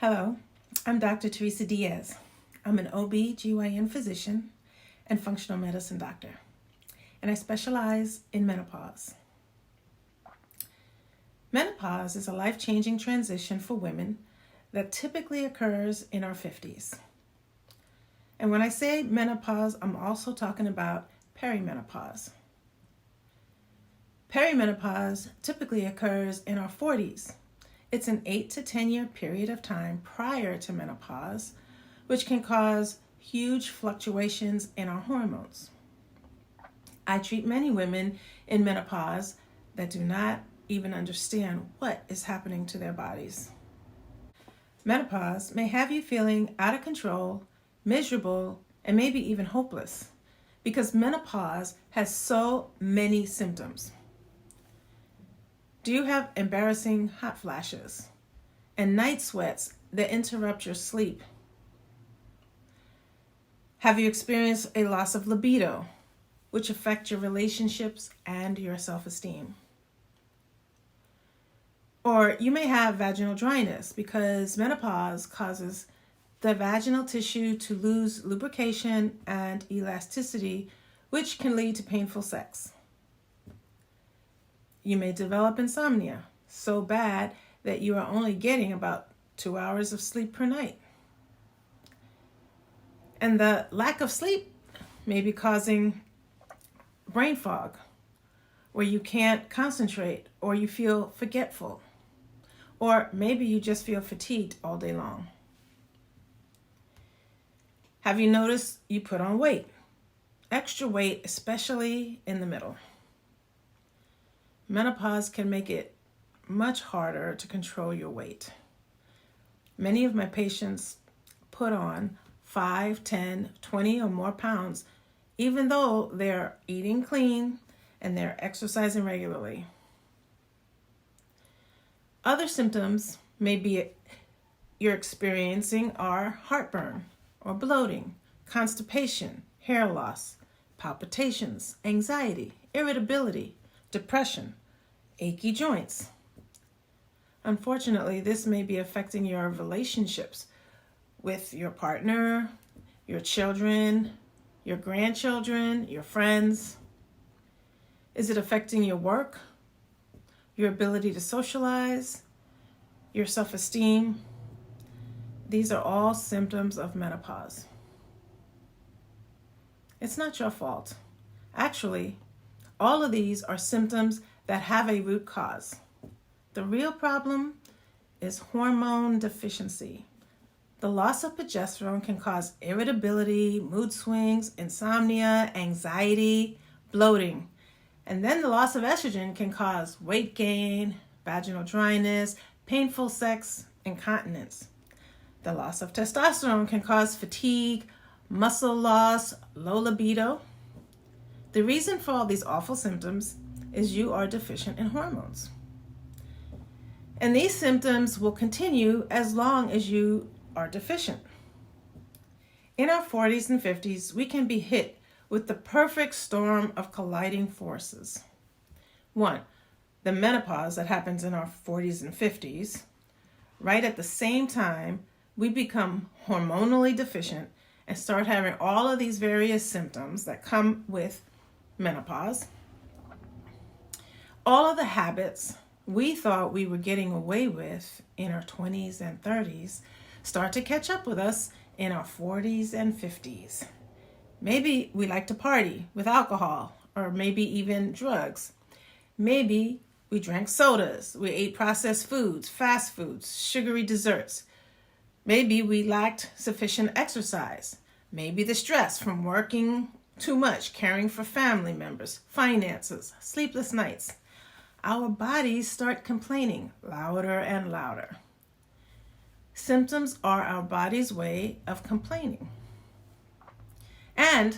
Hello, I'm Dr. Teresa Diaz. I'm an OB/GYN physician and functional medicine doctor, and I specialize in menopause. Menopause is a life-changing transition for women that typically occurs in our 50s. And when I say menopause, I'm also talking about perimenopause. Perimenopause typically occurs in our 40s. It's an 8 to 10 year period of time prior to menopause, which can cause huge fluctuations in our hormones. I treat many women in menopause that do not even understand what is happening to their bodies. Menopause may have you feeling out of control, miserable, and maybe even hopeless, because menopause has so many symptoms. Do you have embarrassing hot flashes and night sweats that interrupt your sleep? Have you experienced a loss of libido, which affect your relationships and your self-esteem? Or you may have vaginal dryness because menopause causes the vaginal tissue to lose lubrication and elasticity, which can lead to painful sex. You may develop insomnia, so bad that you are only getting about 2 hours of sleep per night. And the lack of sleep may be causing brain fog, where you can't concentrate or you feel forgetful, or maybe you just feel fatigued all day long. Have you noticed you put on weight? Extra weight, especially in the middle. Menopause can make it much harder to control your weight. Many of my patients put on 5, 10, 20 or more pounds, even though they're eating clean and they're exercising regularly. Other symptoms you're experiencing are heartburn or bloating, constipation, hair loss, palpitations, anxiety, irritability, depression, achy joints. Unfortunately, this may be affecting your relationships with your partner, your children, your grandchildren, your friends. Is it affecting your work, your ability to socialize, your self-esteem? These are all symptoms of menopause. It's not your fault. Actually, all of these are symptoms that have a root cause. The real problem is hormone deficiency. The loss of progesterone can cause irritability, mood swings, insomnia, anxiety, bloating. And then the loss of estrogen can cause weight gain, vaginal dryness, painful sex, incontinence. The loss of testosterone can cause fatigue, muscle loss, low libido. The reason for all these awful symptoms is you are deficient in hormones. And these symptoms will continue as long as you are deficient. In our 40s and 50s, we can be hit with the perfect storm of colliding forces. One, the menopause that happens in our 40s and 50s. Right at the same time, we become hormonally deficient and start having all of these various symptoms that come with menopause. All of the habits we thought we were getting away with in our 20s and 30s start to catch up with us in our 40s and 50s. Maybe we like to party with alcohol or maybe even drugs. Maybe we drank sodas, we ate processed foods, fast foods, sugary desserts. Maybe we lacked sufficient exercise. Maybe the stress from working too much, caring for family members, finances, sleepless nights. Our bodies start complaining louder and louder. Symptoms are our body's way of complaining. And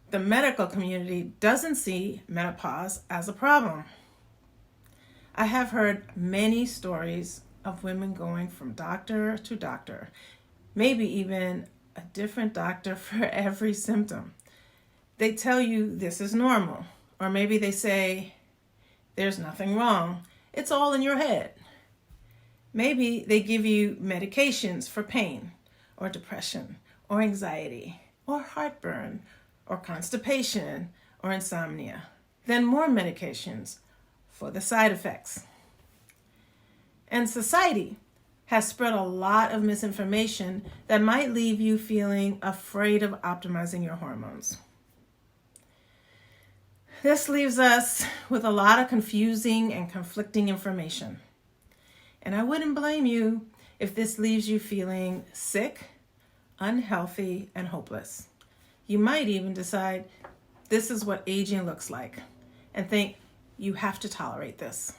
the medical community doesn't see menopause as a problem. I have heard many stories of women going from doctor to doctor, maybe even a different doctor for every symptom. They tell you this is normal, or maybe they say there's nothing wrong. It's all in your head. Maybe they give you medications for pain or depression or anxiety or heartburn or constipation or insomnia. Then more medications for the side effects. And society has spread a lot of misinformation that might leave you feeling afraid of optimizing your hormones. This leaves us with a lot of confusing and conflicting information. And I wouldn't blame you if this leaves you feeling sick, unhealthy, and hopeless. You might even decide this is what aging looks like and think you have to tolerate this.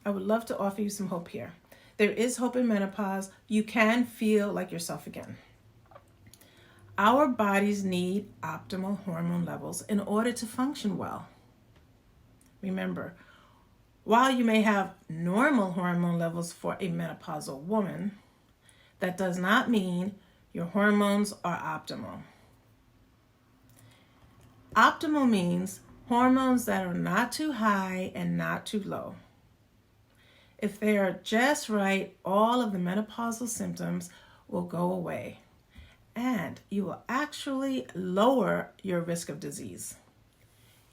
I would love to offer you some hope here. There is hope in menopause. You can feel like yourself again. Our bodies need optimal hormone levels in order to function well. Remember, while you may have normal hormone levels for a menopausal woman, that does not mean your hormones are optimal. Optimal means hormones that are not too high and not too low. If they are just right, all of the menopausal symptoms will go away, and you will actually lower your risk of disease.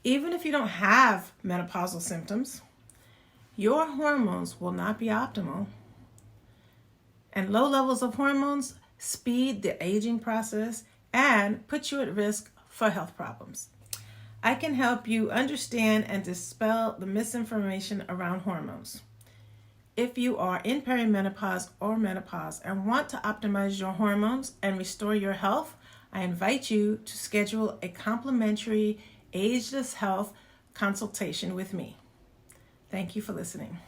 Even if you don't have menopausal symptoms, your hormones will not be optimal. And low levels of hormones speed the aging process and put you at risk for health problems. I can help you understand and dispel the misinformation around hormones. If you are in perimenopause or menopause and want to optimize your hormones and restore your health, I invite you to schedule a complimentary Ageless Health consultation with me. Thank you for listening.